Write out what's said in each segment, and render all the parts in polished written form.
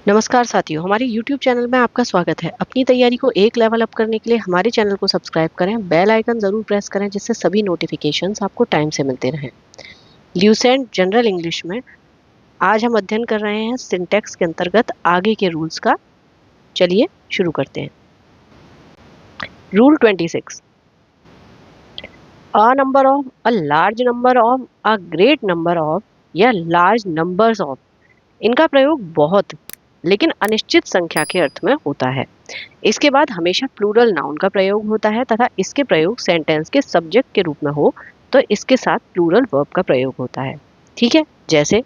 नमस्कार साथियों, हमारे YouTube चैनल में आपका स्वागत है। अपनी तैयारी को एक लेवल अप करने के लिए हमारे चैनल को सब्सक्राइब करें, बेल आइकन जरूर प्रेस करें जिससे सभी नोटिफिकेशंस आपको टाइम से मिलते रहें। ल्यूसेंट जनरल इंग्लिश में आज हम अध्ययन कर रहे हैं सिंटैक्स के अंतर्गत आगे के रूल्स का। चलिए शुरू करते हैं। Rule 26, a number of, a large number of, a great number of या लार्ज नंबर्स ऑफ, इनका प्रयोग बहुत लेकिन अनिश्चित संख्या के अर्थ में होता है। इसके बाद हमेशा प्लूरल नाउन का प्रयोग होता है तथा इसके प्रयोग सेंटेंस के सब्जेक्ट के रूप में हो तो इसके साथ प्लूरल वर्ब का प्रयोग होता है। ठीक है, जैसे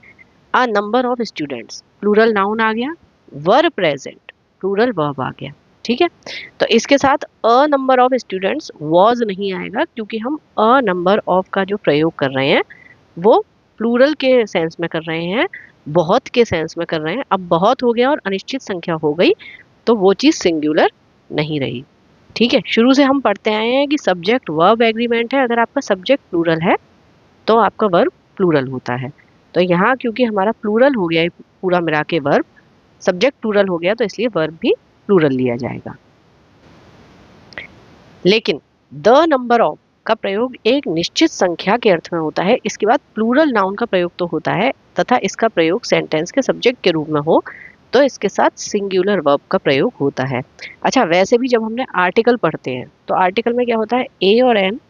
a number of students plural noun आ गया, वर प्रेजेंट प्लूरल वर्ब आ गया। ठीक है, तो इसके साथ a number of students was नहीं आएगा क्योंकि हम अ नंबर ऑफ का जो प्रयोग कर रहे हैं वो प्लूरल के सेंस में कर रहे हैं, बहुत के सेंस में कर रहे हैं। अब बहुत हो गया और अनिश्चित संख्या हो गई तो वो चीज सिंगुलर नहीं रही। ठीक है, शुरू से हम पढ़ते आए हैं कि सब्जेक्ट वर्ब एग्रीमेंट है। अगर आपका सब्जेक्ट प्लूरल है तो आपका वर्ब प्लूरल होता है। तो यहाँ क्योंकि हमारा प्लूरल हो गया पूरा मिला के वर्ब, सब्जेक्ट प्लूरल हो गया तो इसलिए वर्ब भी प्लूरल लिया जाएगा। लेकिन द नंबर ऑफ का प्रयोग एक निश्चित संख्या के अर्थ में होता है। इसके बाद प्लूरल नाउन का प्रयोग तो होता है तथा इसका प्रयोग सेंटेंस के सब्जेक्ट के रूप में हो तो इसके साथ सिंगुलर वर्ब का प्रयोग होता है। अच्छा, वैसे भी जब हमने आर्टिकल पढ़ते हैं तो आर्टिकल में क्या होता है, ए और एन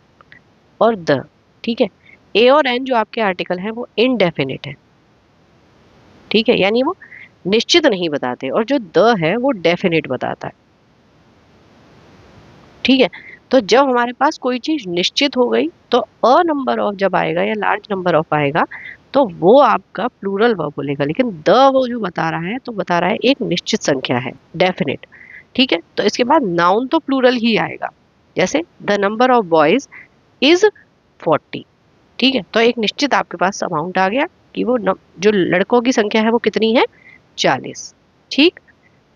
और द। ठीक है, ए और एन जो आपके आर्टिकल हैं वो इनडेफिनिट है। ठीक है, यानी वो निश्चित नहीं बताते, और जो द है वो डेफिनिट बताता है। ठीक है, तो जब हमारे पास कोई चीज निश्चित हो गई तो अ नंबर ऑफ जब आएगा या लार्ज नंबर ऑफ आएगा तो वो आपका प्लूरल वर्ब बोलेगा। लेकिन द वो जो बता रहा है तो बता रहा है एक निश्चित संख्या है, डेफिनिट। ठीक है, तो इसके बाद नाउन तो प्लूरल ही आएगा, जैसे the number of boys is 40। ठीक है, तो एक निश्चित आपके पास अमाउंट आ गया कि वो जो लड़कों की संख्या है वो कितनी है, 40। ठीक,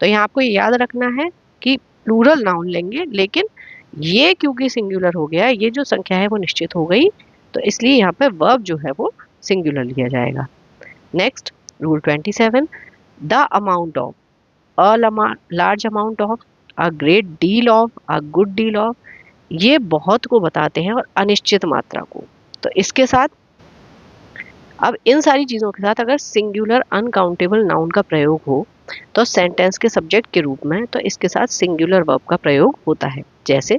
तो यहाँ आपको ये याद रखना है कि प्लूरल नाउन लेंगे, लेकिन ये क्योंकि सिंगुलर हो गया, ये जो संख्या है वो निश्चित हो गई तो इसलिए यहाँ पे वर्ब जो है वो सिंगुलर लिया जाएगा। Next, rule 27, the amount of, a large amount of, a great deal of, a good deal of, ये बहुत को बताते हैं और अनिश्चित मात्रा को। तो इसके साथ अब इन सारी चीजों के साथ अगर सिंगुलर अनकाउंटेबल नाउन का प्रयोग हो तो सेंटेंस के सब्जेक्ट के रूप में तो इसके साथ सिंगुलर वर्ब का प्रयोग होता है। जैसे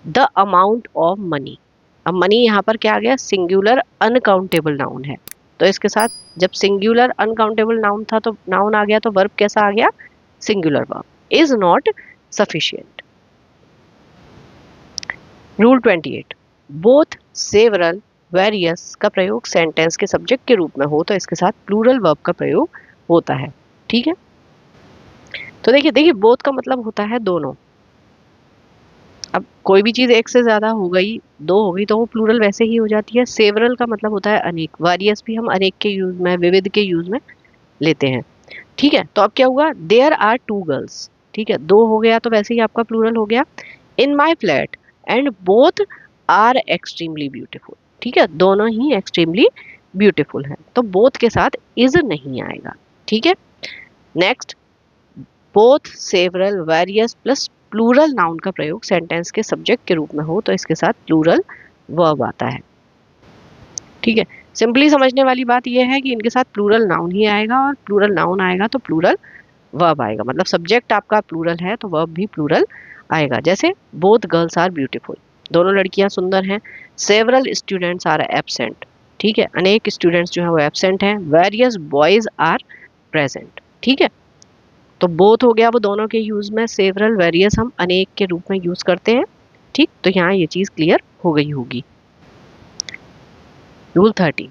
द अमाउंट ऑफ मनी, अब मनी यहाँ पर क्या आ गया, सिंगुलर अनकाउंटेबल नाउन है तो इसके साथ जब सिंगुलर अनकाउंटेबल नाउन था तो नाउन आ गया तो वर्ब कैसा आ गया, singular verb, is not sufficient. Rule 28, both several various का प्रयोग सेंटेंस के सब्जेक्ट के रूप में हो तो इसके साथ प्लूरल वर्ब का प्रयोग होता है। ठीक है, तो देखिए देखिए बोथ का मतलब होता है दोनों। अब कोई भी चीज एक से ज्यादा हो गई, दो हो गई तो वो प्लूरल वैसे ही हो जाती है। सेवरल का मतलब होता है अनेक, वारियस भी हम अनेक के यूज में, विविध के यूज में लेते हैं। ठीक है, तो अब क्या हुआ, देयर आर टू गर्ल्स। ठीक है, दो हो गया तो वैसे ही आपका प्लूरल हो गया। In my flat and both are extremely beautiful. ठीक है, दोनों ही एक्सट्रीमली ब्यूटिफुल है तो बोथ के साथ इज नहीं आएगा। ठीक है, next, both several various plus plural noun का प्रयोग सेंटेंस के सब्जेक्ट के रूप में हो तो इसके साथ प्लूरल वर्ब आता है। ठीक है, सिंपली समझने वाली बात यह है कि इनके साथ प्लूरल नाउन ही आएगा और प्लूरल नाउन आएगा तो प्लूरल वर्ब आएगा। मतलब सब्जेक्ट आपका प्लूरल है तो वर्ब भी प्लूरल आएगा। जैसे बोथ गर्ल्स आर ब्यूटीफुल, दोनों लड़कियां सुंदर हैं। सेवरल स्टूडेंट्स आर एब्सेंट, ठीक है, अनेक स्टूडेंट्स जो है वो एब्सेंट हैं। Various boys are present. ठीक है, तो बोथ हो गया वो दोनों के यूज में, सेवरल वेरियस हम अनेक के रूप में यूज करते हैं। ठीक, तो यहाँ ये चीज क्लियर हो गई होगी। Rule 30,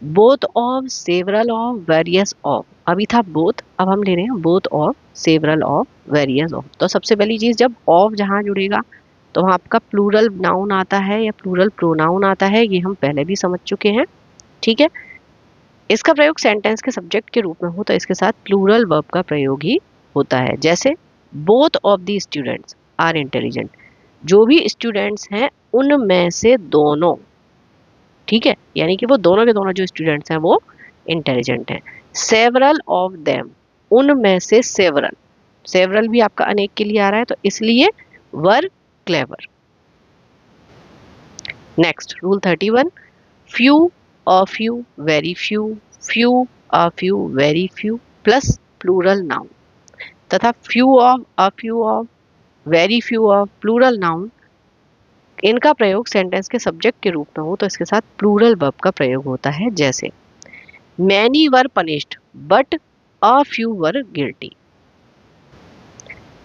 both of, several of, various of, अभी था बोथ, अब हम ले रहे हैं both of, several of, various of. तो सबसे पहली चीज, जब ऑफ जहां जुड़ेगा तो वहां आपका प्लूरल नाउन आता है या प्लूरल प्रोनाउन आता है, ये हम पहले भी समझ चुके हैं। ठीक है, इसका प्रयोग सेंटेंस के सब्जेक्ट के रूप में हो तो इसके साथ प्लूरल वर्ब का प्रयोग ही होता है। जैसे both of the students are intelligent, जो भी स्टूडेंट्स हैं उनमें से दोनों। ठीक है, यानी कि वो दोनों के दोनों जो स्टूडेंट्स हैं वो इंटेलिजेंट हैं। सेवरल ऑफ देम, उनमें से सेवरल, सेवरल भी आपका अनेक के लिए आ रहा है, तो इसलिए were clever. Next rule 31, few, a few, very few, few, a few, very few plus plural noun तथा few of, a few of, very few of plural noun, इनका प्रयोग सेंटेंस के सब्जेक्ट के रूप में हो तो इसके साथ प्लूरल वर्ब का प्रयोग होता है। जैसे many were punished but a few were guilty.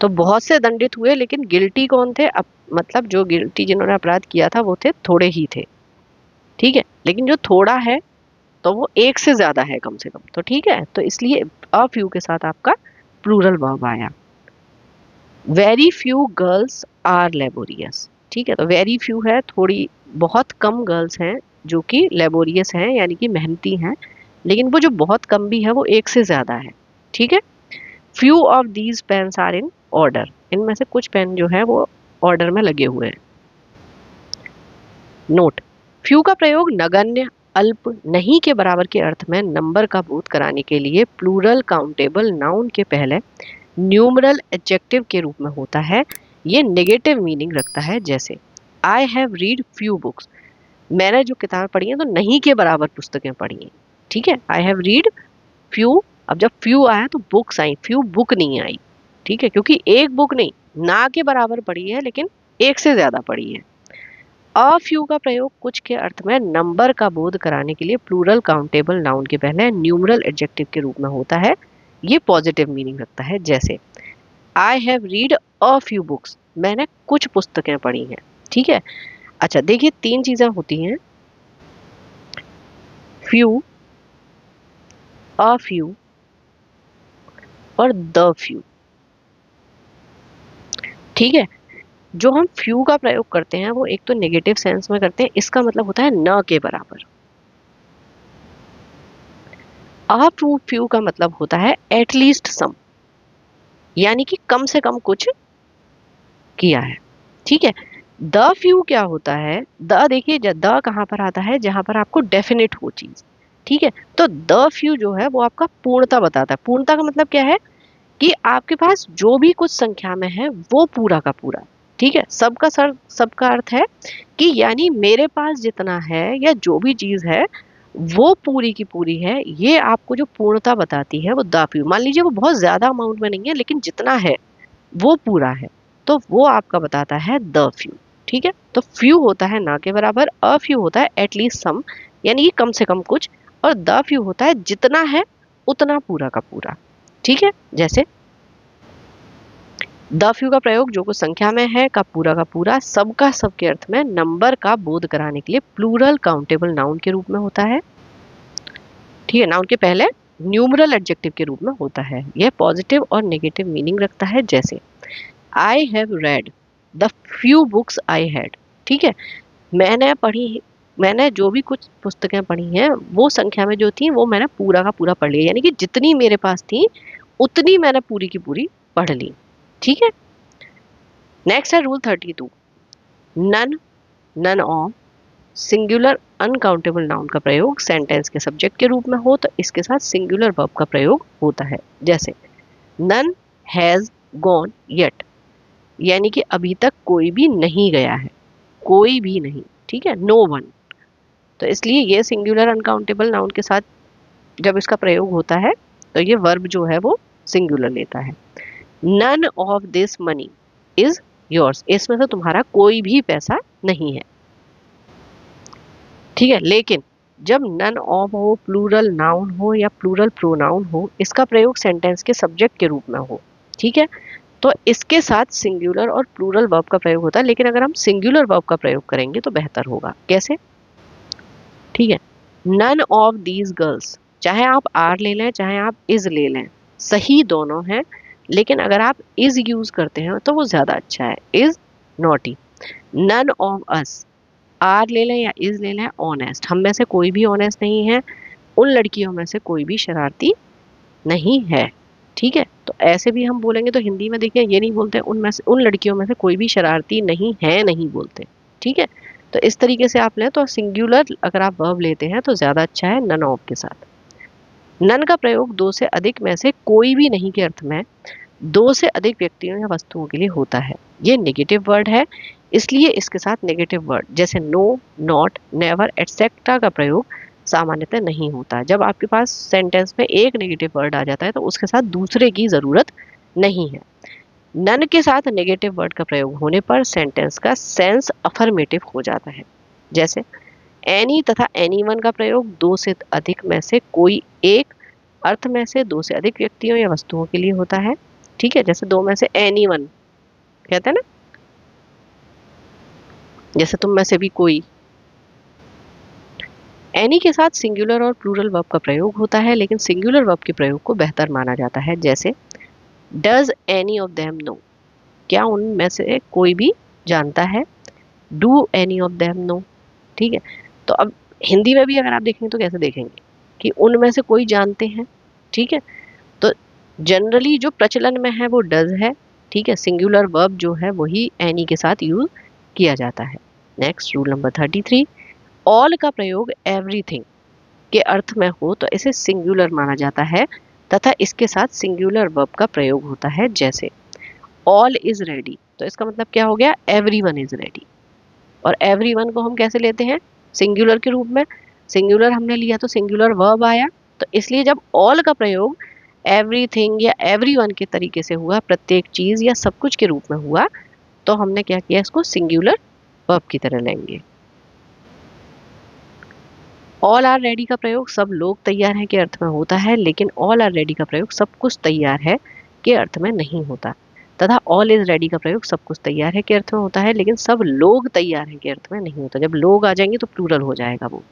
तो बहुत से दंडित हुए लेकिन गिल्टी कौन थे? अब मतलब जो गिल्टी जिन्होंने अपराध किया था वो थे थोड़े ही थे, ठीक है, लेकिन जो थोड़ा है तो वो एक से ज्यादा है कम से कम, तो ठीक है, तो इसलिए अ फ्यू के साथ आपका प्लूरल वर्ब आया। Very few girls are laborious, ठीक है, तो वेरी फ्यू है, थोड़ी बहुत कम गर्ल्स हैं जो कि लेबोरियस हैं यानी कि मेहनती हैं, लेकिन वो जो बहुत कम भी है वो एक से ज्यादा है, ठीक है। Few of these pens are in order, इनमें से कुछ पेन जो है वो ऑर्डर में लगे हुए हैं। नोट, फ्यू का प्रयोग नगण्य, अल्प, नहीं के बराबर के अर्थ में नंबर का बोध कराने के लिए प्लूरल काउंटेबल नाउन के पहले न्यूमरल एडजेक्टिव के रूप में होता है। ये नेगेटिव मीनिंग रखता है। जैसे I have read few books, मैंने जो किताबें पढ़ी हैं तो नहीं के बराबर पुस्तकें पढ़ी हैं, ठीक है। आई हैव रीड फ्यू, अब जब फ्यू आया तो बुक्स आई, फ्यू बुक नहीं आई, ठीक है, क्योंकि एक बुक नहीं, ना के बराबर पढ़ी है लेकिन एक से ज्यादा पढ़ी है। अ फ्यू का प्रयोग कुछ के अर्थ में नंबर का बोध कराने के लिए प्लूरल काउंटेबल नाउन के पहले न्यूमरल एडजेक्टिव के रूप में होता है। ये पॉजिटिव मीनिंग रखता है। जैसे I have read a few books, मैंने कुछ पुस्तकें पढ़ी हैं, ठीक है। अच्छा देखिए, तीन चीजें होती हैं, फ्यू, अ फ्यू और द फ्यू, ठीक है। जो हम फ्यू का प्रयोग करते हैं वो एक तो नेगेटिव सेंस में करते हैं, इसका मतलब होता है न के बराबर। अ फ्यू का मतलब होता है एटलीस्ट सम, यानी कि कम से कम कुछ किया है, ठीक है। द फ्यू क्या होता है? द देखिए, द कहाँ पर आता है? जहां पर आपको डेफिनेट हो चीज, ठीक है। तो द फ्यू जो है वो आपका पूर्णता बताता है। पूर्णता का मतलब क्या है? कि आपके पास जो भी कुछ संख्या में है वो पूरा का पूरा, ठीक है। सबका सर, सबका अर्थ है कि यानी मेरे पास जितना है या जो भी चीज है वो पूरी की पूरी है, ये आपको जो पूर्णता बताती है वो द फ्यू। मान लीजिए वो बहुत ज्यादा अमाउंट में नहीं है लेकिन जितना है वो पूरा है, तो वो आपका बताता है द फ्यू, ठीक है। तो फ्यू होता है ना के बराबर, अ फ्यू होता है एटलीस्ट सम, यानी कि कम से कम कुछ, और द फ्यू होता है जितना है उतना पूरा का पूरा, ठीक है। जैसे द फ्यू का प्रयोग जो कुछ संख्या में है का पूरा सबका सब के अर्थ में नंबर का बोध कराने के लिए प्लूरल काउंटेबल नाउन के रूप में होता है, ठीक है। नाउन के पहले न्यूमरल एडजेक्टिव के रूप में होता है। यह पॉजिटिव और नेगेटिव मीनिंग रखता है। जैसे I have read the few books I had, ठीक है, मैंने पढ़ी, मैंने जो भी कुछ पुस्तकें पढ़ी हैं वो संख्या में जो थी वो मैंने पूरा का पूरा पढ़ लिया, यानी कि जितनी मेरे पास थी उतनी मैंने पूरी की पूरी पढ़ ली, ठीक है। नेक्स्ट है rule 32, none, none of, singular uncountable noun का प्रयोग सेंटेंस के सब्जेक्ट के रूप में हो तो इसके साथ सिंगुलर वर्ब का प्रयोग होता है। जैसे नन हैज गॉन येट, यानी कि अभी तक कोई भी नहीं गया है, कोई भी नहीं, ठीक है, नो वन। तो इसलिए ये सिंगुलर अनकाउंटेबल नाउन के साथ जब इसका प्रयोग होता है तो ये वर्ब जो है वो सिंगुलर लेता है। None of this money is yours, इसमें से तुम्हारा कोई भी पैसा नहीं है, ठीक है। लेकिन जब नन ऑफ हो, प्लूरल नाउन हो या प्लूरल प्रोनाउन हो, इसका प्रयोग सेंटेंस के सब्जेक्ट के रूप में हो, ठीक है, तो इसके साथ सिंगुलर और प्लूरल वर्ब का प्रयोग होता है। लेकिन अगर हम सिंगुलर वर्ब का प्रयोग करेंगे तो बेहतर होगा। कैसे? ठीक है, नन ऑफ दीज गर्ल्स, चाहे आप आर ले लें चाहे आप इज ले लें, सही दोनों हैं, लेकिन अगर आप इज यूज करते हैं तो वो ज्यादा अच्छा है, is naughty. None of us, are ले लें या इज ले लें, ऑनेस्ट, हम में से कोई भी ऑनेस्ट नहीं है, उन लड़कियों में से कोई भी शरारती नहीं है, ठीक है। तो ऐसे भी हम बोलेंगे तो हिंदी में देखिए ये नहीं बोलते उनमें से, उन लड़कियों में से कोई भी शरारती नहीं है, नहीं बोलते, ठीक है। तो इस तरीके से आप लें तो सिंगुलर अगर आप वर्ब लेते हैं तो ज्यादा अच्छा है नन ऑफ के साथ। नन का प्रयोग दो से अधिक में से कोई भी नहीं के अर्थ में दो से अधिक व्यक्तियों या वस्तुओं के लिए होता है। ये नेगेटिव वर्ड है, इसलिए इसके साथ नेगेटिव वर्ड जैसे नो, नॉट, नेवर एटसेट्रा का प्रयोग सामान्यतः नहीं होता। जब आपके पास सेंटेंस में एक नेगेटिव वर्ड आ जाता है तो उसके साथ दूसरे की जरूरत नहीं है। नन के साथ नेगेटिव वर्ड का प्रयोग होने पर सेंटेंस का सेंस अफर्मेटिव हो जाता है। जैसे एनी तथा एनीवन का प्रयोग दो से अधिक में से कोई एक अर्थ में से दो से अधिक व्यक्तियों या वस्तुओं के लिए होता है। ठीक है, जैसे दो में से एनीवन कहते हैं ना, जैसे तुम में से भी कोई। एनी के साथ सिंगुलर और प्लूरल वर्ब का प्रयोग होता है, लेकिन सिंगुलर वर्ब के प्रयोग को बेहतर माना जाता है। जैसे does any of them know, क्या उनमें से कोई भी जानता है। Do any of them know. ठीक है, तो अब हिंदी में भी अगर आप देखेंगे तो कैसे देखेंगे कि उनमें से कोई जानते हैं। ठीक है, तो जनरली जो प्रचलन में है वो डज है। ठीक है, सिंगुलर वर्ब जो है वही एनी के साथ यूज किया जाता है। नेक्स्ट रूल नंबर 33, ऑल का प्रयोग एवरीथिंग के अर्थ में हो तो इसे सिंगुलर माना जाता है तथा इसके साथ सिंगुलर वर्ब का प्रयोग होता है। जैसे ऑल इज रेडी, तो इसका मतलब क्या हो गया, एवरीवन इज रेडी। और एवरीवन को हम कैसे लेते हैं, सिंगुलर के रूप में। सिंगुलर हमने लिया तो सिंगुलर वर्ब आया, तो इसलिए जब ऑल का प्रयोग एवरीथिंग या एवरीवन के तरीके से हुआ, प्रत्येक चीज या सब कुछ के रूप में हुआ, तो हमने क्या किया, इसको सिंगुलर वर्ब की तरह लेंगे। ऑल आर रेडी का प्रयोग सब लोग तैयार हैं के अर्थ में होता है, लेकिन ऑल आर रेडी का प्रयोग सब कुछ तैयार है के अर्थ में नहीं होता। तथा ऑल इज रेडी का प्रयोग सब कुछ तैयार है के अर्थ में होता है, लेकिन सब लोग तैयार हैं के अर्थ में नहीं होता। जब लोग आ जाएंगे तो प्लूरल हो जाएगा वो।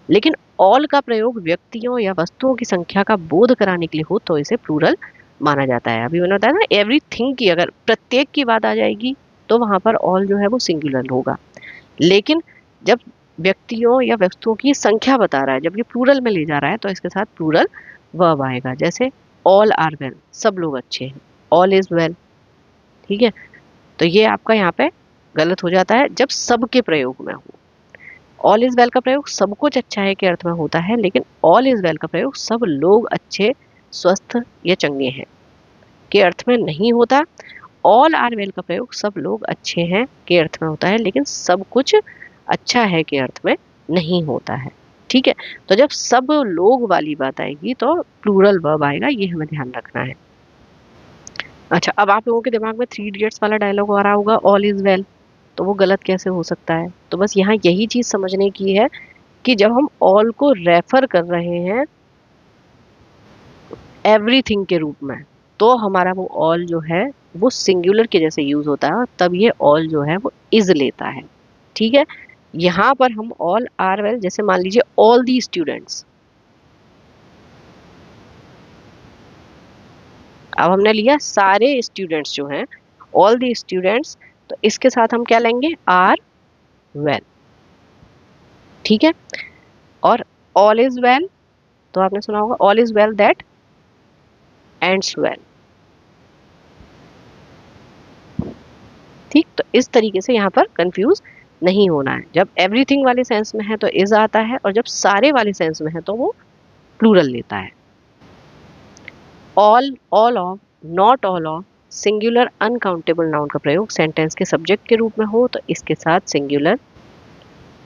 लेकिन ऑल का प्रयोग व्यक्तियों या वस्तुओं की संख्या का बोध कराने के लिए हो तो इसे प्लूरल माना जाता है। अभी मैंने बताया ना, एवरीथिंग की अगर प्रत्येक की बात आ जाएगी तो वहां पर ऑल जो है वो सिंगुलर होगा। लेकिन जब व्यक्तियों या वस्तुओं की संख्या बता रहा है, जब ये प्लूरल में ले जा रहा है, तो इसके साथ प्लूरल वर्ब आएगा। जैसे ऑल आर वेल, सब लोग अच्छे हैं। All is well. ठीक है, तो ये आपका यहाँ पे गलत हो जाता है जब सब के प्रयोग में हो। ऑल इज वेल का प्रयोग सब कुछ अच्छा है के अर्थ में होता है, लेकिन ऑल इज वेल का प्रयोग सब लोग अच्छे, स्वस्थ या चंगे हैं के अर्थ में नहीं होता। ऑल आर वेल का प्रयोग सब लोग अच्छे हैं के अर्थ में होता है, लेकिन सब कुछ अच्छा है के अर्थ में नहीं होता है। ठीक है, तो जब सब लोग वाली बात आएगी तो प्लूरल वर्ब आएगा, ये हमें ध्यान रखना है। अच्छा, अब आप लोगों के दिमाग में थ्री इडियट्स वाला डायलॉग आ रहा होगा, ऑल इज वेल, तो वो गलत कैसे हो सकता है। तो बस यहाँ यही चीज समझने की है कि जब हम ऑल को रेफर कर रहे हैं एवरीथिंग के रूप में, तो हमारा वो ऑल जो है वो सिंगुलर के जैसे यूज होता है, और तब ये ऑल जो है वो इज लेता है। ठीक है, यहाँ पर हम ऑल आर वेल, जैसे मान लीजिए ऑल दी स्टूडेंट्स, अब हमने लिया सारे स्टूडेंट्स जो हैं, ऑल दी स्टूडेंट्स, तो इसके साथ हम क्या लेंगे, आर वेल। ठीक है, और ऑल इज वेल, तो आपने सुना होगा all is well that ends well. ठीक, तो इस तरीके से यहाँ पर कंफ्यूज नहीं होना है। जब एवरीथिंग वाले सेंस में है तो इज आता है, और जब सारे वाले सेंस में है तो वो प्लूरल लेता है। All, all of, not all of, singular uncountable noun का प्रयोग सेंटेंस के सब्जेक्ट के रूप में हो तो इसके साथ सिंगुलर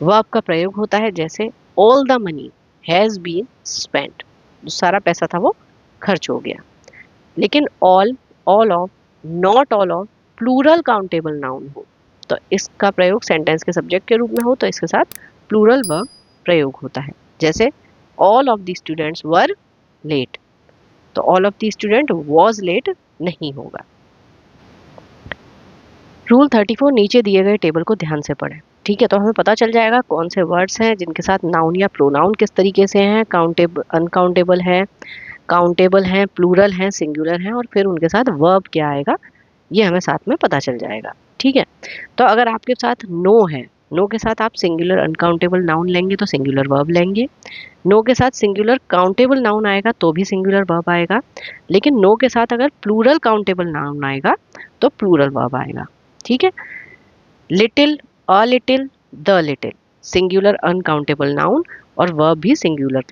वर्ब का प्रयोग होता है। जैसे all the money has been spent, जो सारा पैसा था वो खर्च हो गया। लेकिन all, all of, not all of plural countable noun हो तो इसका प्रयोग सेंटेंस के सब्जेक्ट के रूप में हो तो इसके साथ प्लूरल वर्ब प्रयोग होता है। जैसे all of the students were late, तो all of the student was late नहीं होगा। रूल 34, नीचे दिए गए टेबल को ध्यान से पढ़ें। ठीक है, तो हमें पता चल जाएगा कौन से वर्ड्स हैं जिनके साथ नाउन या प्रोनाउन किस तरीके से हैं, काउंटेबल, अनकाउंटेबल है, काउंटेबल हैं, प्लूरल हैं, सिंगुलर हैं, और फिर उनके साथ वर्ब क्या आएगा ये हमें साथ में पता चल जाएगा। ठीक है, तो अगर आपके साथ नो है, नो के साथ आप सिंगुलर अनकाउंटेबल नाउन लेंगे तो सिंगुलर वर्ब लेंगे। नो के साथ सिंगुलर काउंटेबल नाउन आएगा तो भी सिंगुलर वर्ब आएगा। लेकिन नो के साथ अगर प्लूरल काउंटेबल नाउन आएगा तो प्लूरल वर्ब आएगा। ठीक है, little, a little, the little, singular uncountable noun और वर्ब भी singular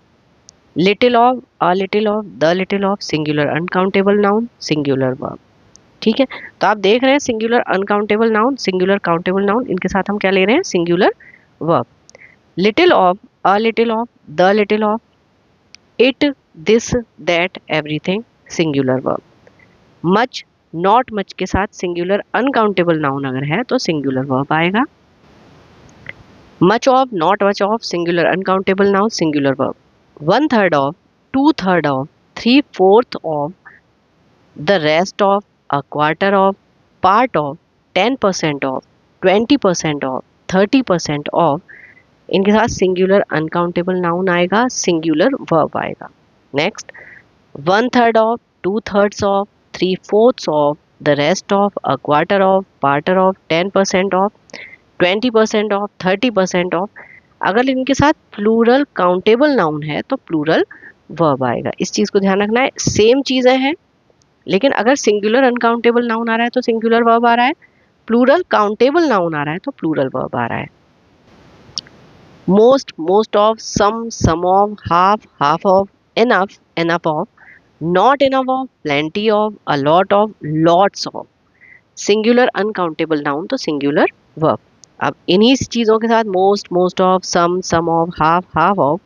little of, a little of, the little of, singular uncountable noun, singular verb. ठीक है, तो आप देख रहे हैं singular uncountable noun, singular countable noun, इनके साथ हम क्या ले रहे हैं, singular verb. Little of, a little of, the little of, it, this, that, everything, singular verb. Much, not much के साथ सिंगुलर अनकाउंटेबल नाउन अगर है तो सिंगुलर वर्ब आएगा। Much of, not much of, singular uncountable noun, singular verb. One third of, two third of, three fourth of, the rest of, a quarter of, part of, 10% of, 20% of, 30% of, इनके साथ singular uncountable noun आएगा, singular verb आएगा। Next, one third of, two thirds of, three fourths of, the rest of, a quarter of, part of, 10% of, 20% of, 30% of. अगर इनके साथ plural countable noun है तो plural verb आएगा। इस चीज को ध्यान रखना है, सेम चीजें हैं, लेकिन अगर सिंगुलर अनकाउंटेबल नाउन आ रहा है तो सिंगुलर वर्ब आ रहा है, प्लूरल काउंटेबल नाउन आ रहा है तो प्लूरल वर्ब आ रहा है। Most, most of, some of, half of, enough, enough of, not enough of, plenty of, a lot of, lots of, singular uncountable noun तो सिंगुलर वर्ब। अब इन्हीं चीजों के साथ most of, some of, half of,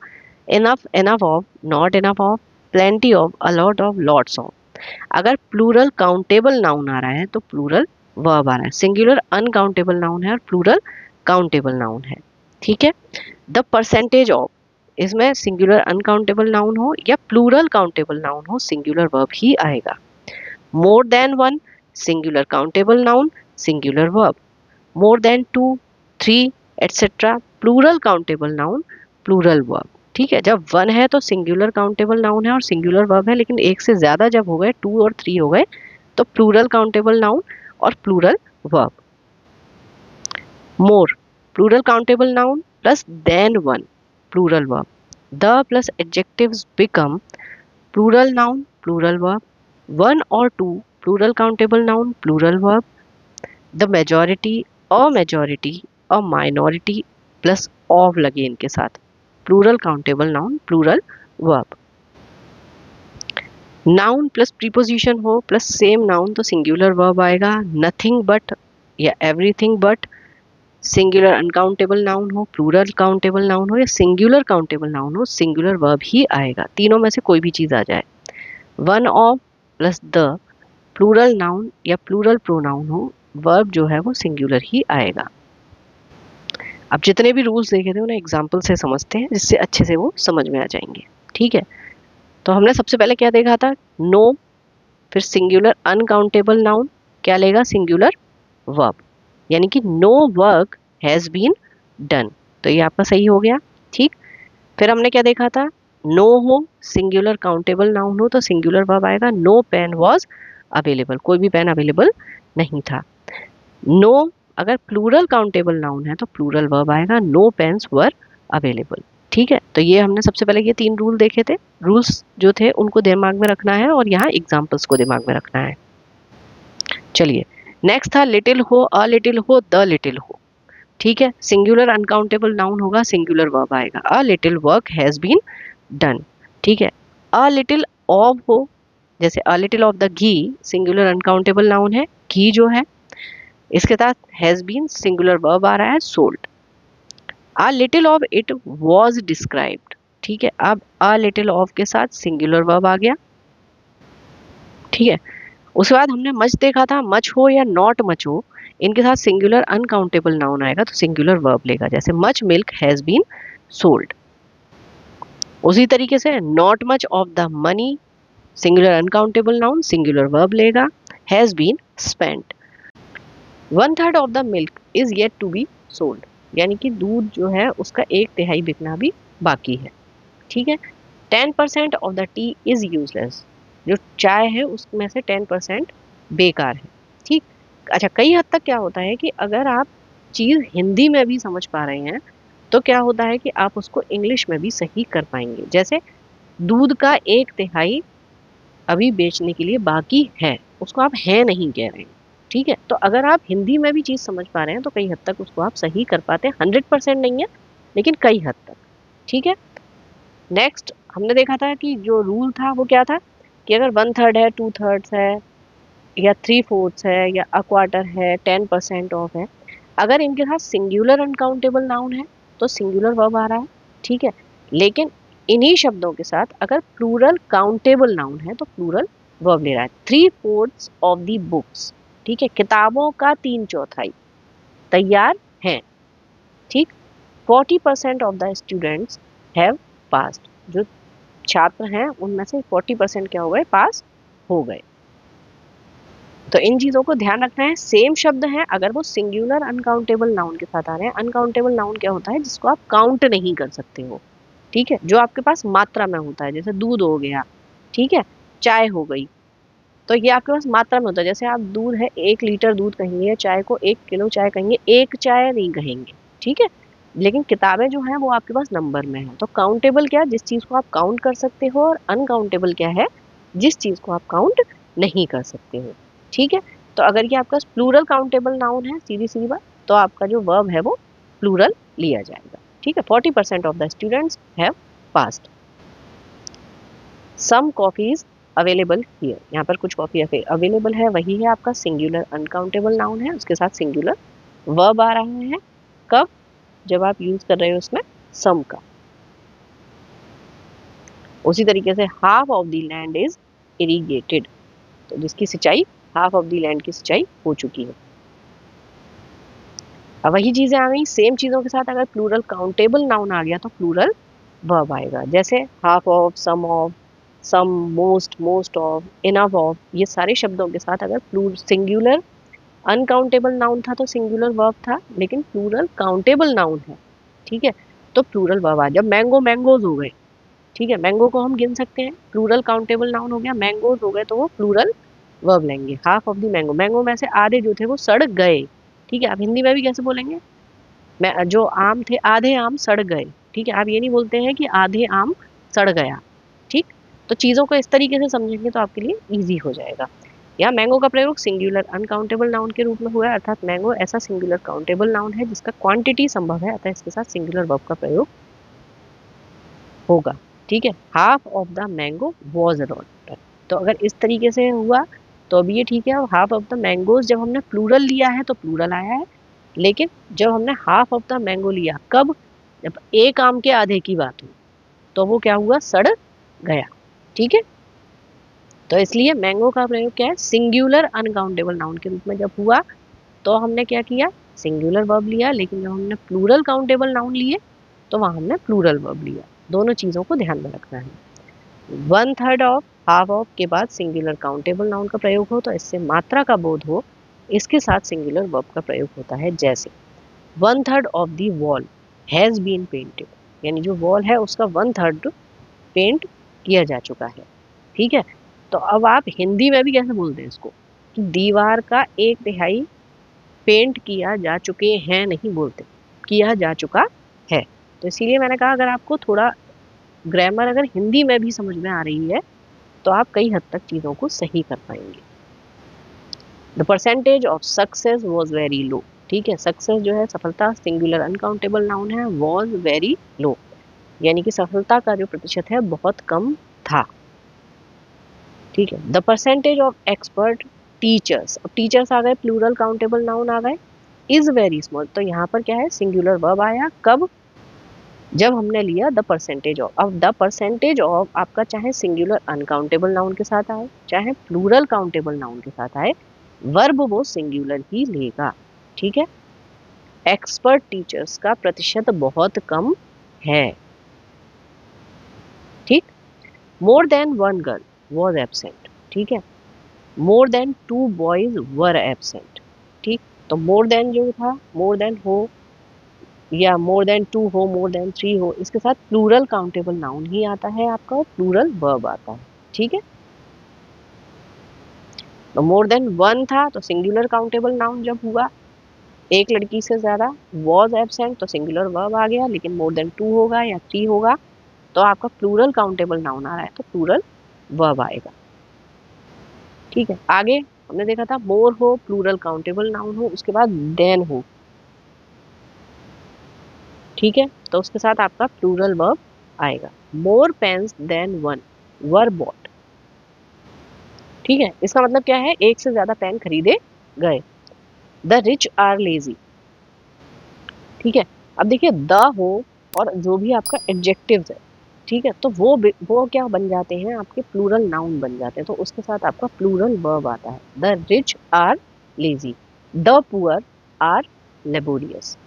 enough, enough of, not enough of, plenty of, a lot of, lots of. अगर plural countable noun आ रहा है तो प्लूरल वर्ब आ रहा है, सिंगुलर अनकाउंटेबल नाउन है और प्लूरल काउंटेबल नाउन है। ठीक है, द परसेंटेज ऑफ, इसमें सिंगुलर अनकाउंटेबल नाउन हो या प्लूरल काउंटेबल नाउन हो, सिंगुलर वर्ब ही आएगा। More than one, singular countable noun, singular verb. More than two, three, etcetera, plural countable noun, plural verb. ठीक है, जब वन है तो सिंगुलर काउंटेबल नाउन है और सिंगुलर वर्ब है, लेकिन एक से ज्यादा जब हो गए, टू और थ्री हो गए, तो प्लूरल काउंटेबल नाउन और plural verb. More, plural countable noun plus then one, plural verb. The plus adjectives become plural noun, plural verb. One और two, plural countable noun, plural verb. The majority, a majority, a minority plus of लगे इनके साथ, plural countable noun, plural verb. Noun plus preposition हो plus same noun तो singular verb आएगा। Nothing but या everything but, singular uncountable noun हो, plural countable noun हो या सिंगुलर काउंटेबल नाउन हो, सिंगुलर वर्ब ही आएगा। तीनों में से कोई भी चीज आ जाए। One of plus the, plural noun या प्लूरल प्रोनाउन हो, वर्ब जो है वो सिंगुलर ही आएगा। अब जितने भी रूल्स देखे थे उन्हें एग्जाम्पल से समझते हैं, जिससे अच्छे से वो समझ में आ जाएंगे। ठीक है, तो हमने सबसे पहले क्या देखा था, नो, फिर सिंगुलर अनकाउंटेबल नाउन क्या लेगा, सिंगुलर वर्ब, यानी कि no work has been done, तो ये आपका सही हो गया। ठीक, फिर हमने क्या देखा था, नो हो, सिंगुलर काउंटेबल नाउन हो तो सिंगुलर वर्ब आएगा, नो पेन वॉज अवेलेबल, कोई भी पेन अवेलेबल नहीं था। नो अगर प्लूरल काउंटेबल नाउन है तो प्लूरल वर्ब आएगा, नो पेन्स वर अवेलेबल। ठीक है, तो ये हमने सबसे पहले ये तीन रूल देखे थे। रूल्स जो थे उनको दिमाग में रखना है और यहाँ एग्जाम्पल्स को दिमाग में रखना है। चलिए, नेक्स्ट था लिटिल हो, अ लिटिल हो, द लिटिल हो। ठीक है, सिंगुलर अनकाउंटेबल नाउन होगा, सिंगुलर वर्ब आएगा, a little work has been done. ठीक है, अ लिटिल ऑफ हो, जैसे a little of the ghee, singular uncountable noun है, घी जो है, इसके साथ हैज बीन सिंगुलर वर्ब आ रहा है, sold. A little of it was described. ठीक है, अब अ लिटिल ऑफ के साथ सिंगुलर वर्ब आ गया। ठीक है, उसके बाद हमने मच देखा था, मच हो या नॉट मच हो, इनके साथ सिंगुलर अनकाउंटेबल नाउन आएगा तो सिंगुलर वर्ब लेगा, जैसे much milk has been sold. उसी तरीके से not much of the money, singular uncountable noun, singular verb लेगा, has been spent. One third of the milk is yet to be sold, यानी कि दूध जो है उसका एक तिहाई बिकना भी बाकी है। ठीक है, 10% of the T is useless, जो चाय है उसमें से 10% बेकार है। ठीक, अच्छा, कई हद तक क्या होता है कि अगर आप चीज हिंदी में भी समझ पा रहे हैं तो क्या होता है कि आप उसको इंग्लिश में भी सही कर पाएंगे। जैसे दूध का एक तिहाई अभी बेचने के लिए बाकी है, उसको आप है नहीं कह रहे हैं। ठीक है, तो अगर आप हिंदी में भी चीज समझ पा रहे हैं तो कई हद तक उसको आप सही कर पाते हैं, 100% नहीं है लेकिन कई हद तक। ठीक है, नेक्स्ट हमने देखा था कि जो रूल था वो क्या था कि अगर 1/3 है, 2/3 है, या 3/4 है, या अ क्वार्टर है, 10% ऑफ है, अगर इनके साथ सिंगुलर अनकाउंटेबल नाउन है तो सिंगुलर वर्ब आ रहा है, ठीक है। लेकिन इन्हीं शब्दों के साथ अगर प्लूरल काउंटेबल नाउन है तो प्लूरल वर्ब ले रहा है। 3/4 ऑफ दी बुक्स, ठीक है, किताबों का 3/4 तैयार है, ठीक। 40% of the students have passed, जो छात्र हैं उनमें से 40% क्या हो गए, पास हो गए। तो इन चीजों को ध्यान रखना है। सेम शब्द है, अगर वो सिंगुलर अनकाउंटेबल नाउन के साथ आ रहे हैं। अनकाउंटेबल नाउन क्या होता है, जिसको आप काउंट नहीं कर सकते हो, ठीक है, जो आपके पास मात्रा में होता है, जैसे दूध हो गया, ठीक है, चाय हो गई, तो ये आपके पास मात्रा में होता है। जैसे आप दूध है 1 लीटर दूध कहेंगे, चाय को 1 किलो चाय कहेंगे, एक चाय नहीं कहेंगे, ठीक है। लेकिन किताबें जो हैं वो आपके पास नंबर में है। तो काउंटेबल क्या है, जिस चीज को आप काउंट कर सकते हो, और अनकाउंटेबल क्या है, जिस चीज को आप काउंट नहीं कर सकते हो, ठीक है। तो अगर ये आपका प्लूरल काउंटेबल नाउन है, सीधी सीधी बात, तो आपका जो वर्ब है वो प्लूरल लिया जाएगा, ठीक है। 40% of the students have passed. Some coffees available here, यहाँ पर कुछ कॉफी अवेलेबल है, वही है आपका सिंगुलर अनकाउंटेबल नाउन है, उसके साथ सिंगुलर वर्ब आ रहा है। कब, जब आप यूज कर रहे हो उसमें सम का। उसी तरीके से half of the land is irrigated, तो जिसकी सिंचाई, हाफ ऑफ द लैंड की सिंचाई हो चुकी है। अब वही चीजें आ गई, सेम चीजों के साथ अगर प्लूरल काउंटेबल नाउन आ गया तो प्लूरल वर्ब आएगा। जैसे half of, some, most, most of, enough of, ये सारे शब्दों के साथ अगर सिंगुलर अनकाउंटेबल नाउन था तो सिंगुलर वर्ब था, लेकिन प्लूरल काउंटेबल नाउन है, ठीक है, तो प्लूरल वर्ब आ। जब मैंगो मैंगोज हो गए, ठीक है, मैंगो को हम गिन सकते हैं, प्लूरल काउंटेबल नाउन हो गया, मैंगोज हो गए, तो वो प्लूरल वर्ब लेंगे। Half of the mango, mango में से आधे जो थे वो सड़ गए, ठीक है। आप हिंदी में भी कैसे बोलेंगे, मैं जो आम थे, आधे आम सड़ गए, ठीक है। आप ये नहीं बोलते हैं कि आधे आम सड़ गया, ठीक। तो चीजों को इस तरीके से समझेंगे तो आपके लिए इजी हो जाएगा। यहाँ मैंगो का प्रयोग सिंगुलर अनकाउंटेबल नाउन के रूप में हुआ है, अर्थात मैंगो ऐसा सिंगुलर काउंटेबल नाउन है जिसका क्वांटिटी संभव है, अतः इसके साथ सिंगुलर वर्ब का प्रयोग होगा, ठीक है। Half of the mango was rotted, तो अगर इस तरीके से हुआ तो अभी ये ठीक है। हाफ ऑफ द मैंगोज जब हमने प्लूरल लिया है तो प्लूरल आया है, लेकिन जब हमने हाफ ऑफ द मैंगो लिया, कब, जब एक आम के आधे की बात हुई, तो वो क्या हुआ, सड़ गया, ठीक है। तो इसलिए मैंगो का प्रयोग क्या है, सिंगुलर अनकाउंटेबल नाउन के रूप में जब हुआ तो हमने क्या किया, सिंगुलर वर्ब लिया, लेकिन जब हमने प्लूरल काउंटेबल नाउन लिए तो वहां हमने प्लूरल वर्ब लिया। दोनों चीजों को ध्यान में रखना है। 1/3 ऑफ, हाफ ऑफ के बाद सिंगुलर काउंटेबल नाउन का प्रयोग हो तो इससे मात्रा का बोध हो, इसके साथ सिंगुलर वर्ब का प्रयोग होता है। जैसे 1/3 of the wall has been painted, यानी जो वॉल है उसका 1/3 पेंट किया जा चुका है, ठीक है। तो अब आप हिंदी में भी कैसे बोलते हैं इसको, कि दीवार का 1/3 पेंट किया जा चुके हैं, नहीं बोलते, किया जा चुका है। तो इसीलिए मैंने कहा अगर आपको थोड़ा ग्रामर अगर हिंदी में भी समझ में आ रही है तो आप कई हद तक चीजों को सही कर पाएंगे। The percentage of success was very low, ठीक है, सक्सेस जो है सफलता, सिंगुलर अनकाउंटेबल नाउन है, वॉज वेरी लो, यानी कि सफलता का जो प्रतिशत है बहुत कम था, ठीक है। The percentage of expert teachers, अब टीचर्स आ गए, प्लूरल काउंटेबल नाउन आ गए, इज वेरी स्मॉल, तो यहाँ पर क्या है, सिंगुलर वर्ब आया, कब, जब हमने लिया द परसेंटेज ऑफ। अब द परसेंटेज ऑफ आपका चाहे सिंगुलर अनकाउंटेबल नाउन के साथ आए, चाहे प्लूरल काउंटेबल नाउन के साथ आए, वर्ब वो सिंगुलर ही लेगा, ठीक है। एक्सपर्ट टीचर्स का प्रतिशत बहुत कम है, ठीक। मोर than one girl was absent, ठीक है, more than 2 boys were absent, ठीक। तो मोर देन जो था, मोर देन हो या मोर देन 2 हो, मोर देन 3 हो, इसके साथ प्लूरल काउंटेबल नाउन ही आता है आपका, और प्लूरल वर्ब आता है, ठीक है। तो मोर देन 1 था तो सिंगुलर काउंटेबल नाउन जब हुआ, एक लड़की से ज्यादा, वॉज एबसेंट तो सिंगुलर वर्ब आ गया, लेकिन मोर देन 2 होगा या 3 होगा तो आपका प्लूरल काउंटेबल नाउन आ रहा है तो प्लूरल वर्ब आएगा, ठीक है। आगे हमने देखा था मोर हो, प्लूरल काउंटेबल नाउन हो, उसके बाद देन हो, ठीक है, तो उसके साथ आपका प्लूरल वर्ब आएगा। मोर पेन्स देन वन वर बॉट। ठीक है, इसका मतलब क्या है, एक से ज्यादा पेन खरीदे गए। The rich are lazy. ठीक है, अब देखिए द हो और जो भी आपका एडजेक्टिव्स है, ठीक है, तो वो क्या बन जाते हैं, आपके प्लूरल नाउन बन जाते हैं, तो उसके साथ आपका प्लूरल वर्ब आता है। The rich are lazy, the poor are laborious.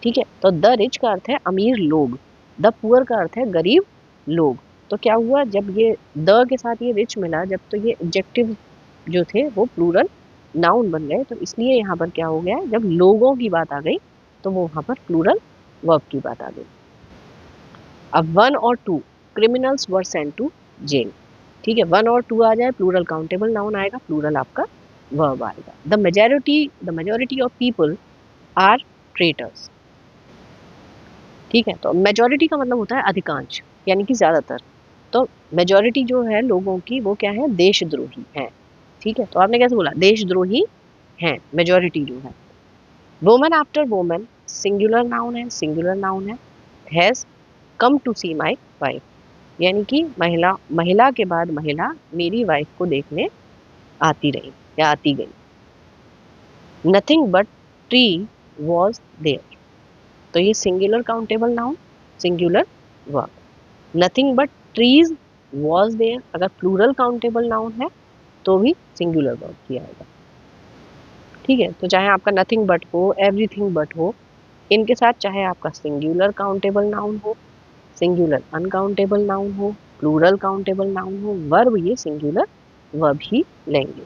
ठीक है, तो द रिच का अर्थ है अमीर लोग, द पुअर का अर्थ है गरीब लोग। तो क्या हुआ, जब ये द के साथ ये रिच मिला, जब तो ये एडजेक्टिव जो थे वो प्लूरल नाउन बन गए, तो इसलिए यहाँ पर क्या हो गया, जब लोगों की बात आ गई तो वो वहां पर प्लूरल वर्ब की बात आ गई। अब वन और two criminals were sent to jail. ठीक है, वन और टू आ जाए प्लूरल काउंटेबल नाउन आएगा, प्लूरल आपका वर्ब आएगा। The majority of people are traitors. ठीक है, तो मेजोरिटी का मतलब होता है अधिकांश, यानी कि ज्यादातर। तो मेजोरिटी जो है लोगों की, वो क्या है, देशद्रोही है। ठीक है, तो आपने कैसे बोला, देशद्रोही है मेजोरिटी जो है। Woman after woman singular noun है, सिंगुलर नाउन है। Has come to see my wife, यानी कि महिला, महिला के बाद महिला मेरी वाइफ को देखने आती रही या आती गई। Nothing but tree was there, तो ये singular countable noun, singular verb. Nothing but trees was there, अगर प्लूरल काउंटेबल नाउन है तो भी सिंगुलर वर्ब किया आएगा। ठीक है, तो चाहे आपका नथिंग बट हो, एवरीथिंग बट हो, इनके साथ चाहे आपका सिंगुलर काउंटेबल नाउन हो, सिंगुलर अनकाउंटेबल नाउन हो, प्लूरल काउंटेबल नाउन हो, वर्ब ये सिंगुलर वर्ब ही लेंगे।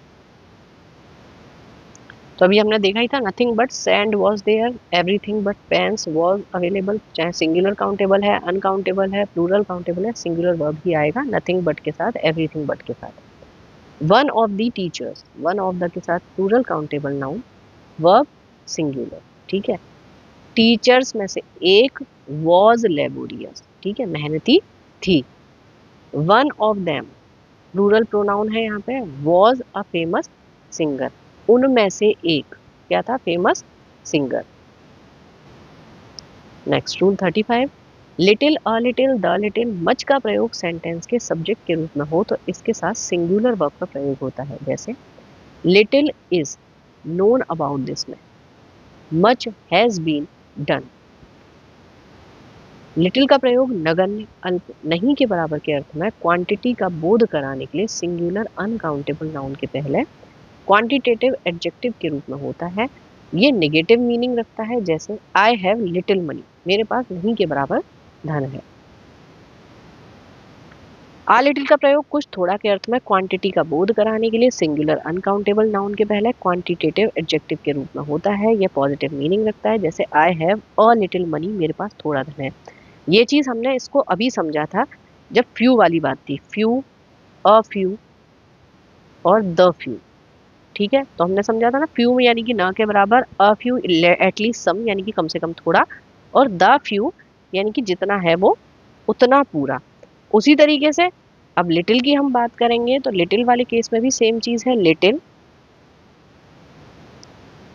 तो अभी हमने देखा ही था, nothing but sand was there, everything but pens was available. चाहे सिंगुलर काउंटेबल है, अनकाउंटेबल है, प्लूरल काउंटेबल है, सिंगुलर वर्ब ही आएगा नथिंग बट के साथ, एवरीथिंग बट के साथ। One of the teachers, one of the के साथ plural countable noun, verb singular. ठीक है, टीचर्स में से एक वॉज लेबोरियस, ठीक है, मेहनती थी। One of them plural pronoun है यहाँ पे, वॉज अ फेमस सिंगर, उनमें से एक क्या था, famous singer. Next rule 35, little, a little, the little, much का प्रयोग सेंटेंस के सब्जेक्ट के रूप में हो तो इसके साथ सिंगुलर वर्ब का प्रयोग होता है। जैसे little is known about this man, much has been done. Little का प्रयोग नगण्य, अल्प, नहीं के बराबर के अर्थ में क्वांटिटी का बोध कराने के लिए सिंगुलर अनकाउंटेबल नाउन के पहले क्वांटिटेटिव एडजेक्टिव के रूप में होता है। ये नेगेटिव मीनिंग रखता है, जैसे आई हैव लिटिल मनी, मेरे पास नहीं के बराबर धन है। आ लिटिल का प्रयोग कुछ थोड़ा के अर्थ में क्वांटिटी का बोध कराने के लिए सिंगुलर अनकाउंटेबल नाउन के पहले क्वांटिटेटिव एडजेक्टिव के रूप में होता है। यह पॉजिटिव मीनिंग रखता है, जैसे I have a little money, मेरे पास थोड़ा धन है। ये चीज हमने इसको अभी समझा था जब फ्यू वाली बात थी, फ्यू, अ फ्यू और द फ्यू। ठीक है, तो हमने समझा था ना, फ्यू यानी कि ना के बराबर, अ फ्यू एटलीस्ट सम यानी कि कम से कम थोड़ा, और द फ्यू यानी कि जितना है वो उतना पूरा। उसी तरीके से अब लिटिल की हम बात करेंगे तो लिटिल वाले केस में भी सेम चीज है, लिटिल,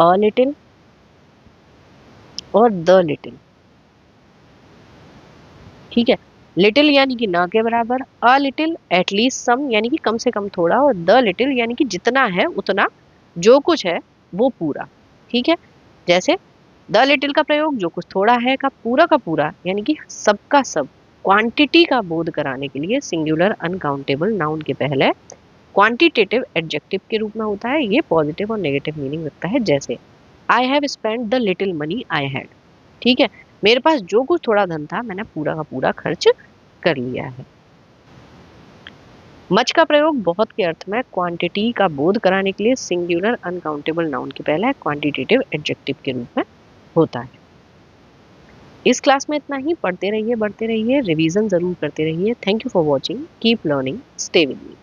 अ लिटिल और द लिटिल। ठीक है, लिटिल यानी कि ना के बराबर, अ लिटिल एटलीस्ट सम यानी कि कम से कम थोड़ा, और द लिटिल यानी कि जितना है उतना, जो कुछ है वो पूरा। ठीक है, जैसे द लिटिल का प्रयोग जो कुछ थोड़ा है का पूरा यानी कि सबका सब, क्वांटिटी का बोध कराने के लिए सिंगुलर अनकाउंटेबल नाउन के पहले क्वांटिटेटिव एडजेक्टिव के रूप में होता है। ये पॉजिटिव और नेगेटिव मीनिंग रखता है, जैसे I have spend the little money I had. ठीक है, मेरे पास जो कुछ थोड़ा धन था मैंने पूरा का पूरा खर्च कर लिया है। मच का प्रयोग बहुत के अर्थ में क्वांटिटी का बोध कराने के लिए सिंगुलर अनकाउंटेबल नाउन के पहले क्वांटिटेटिव एडजेक्टिव के रूप में होता है। इस क्लास में इतना ही, पढ़ते रहिए, बढ़ते रहिए, रिवीजन जरूर करते रहिए। Thank you for watching, keep learning, stay with me.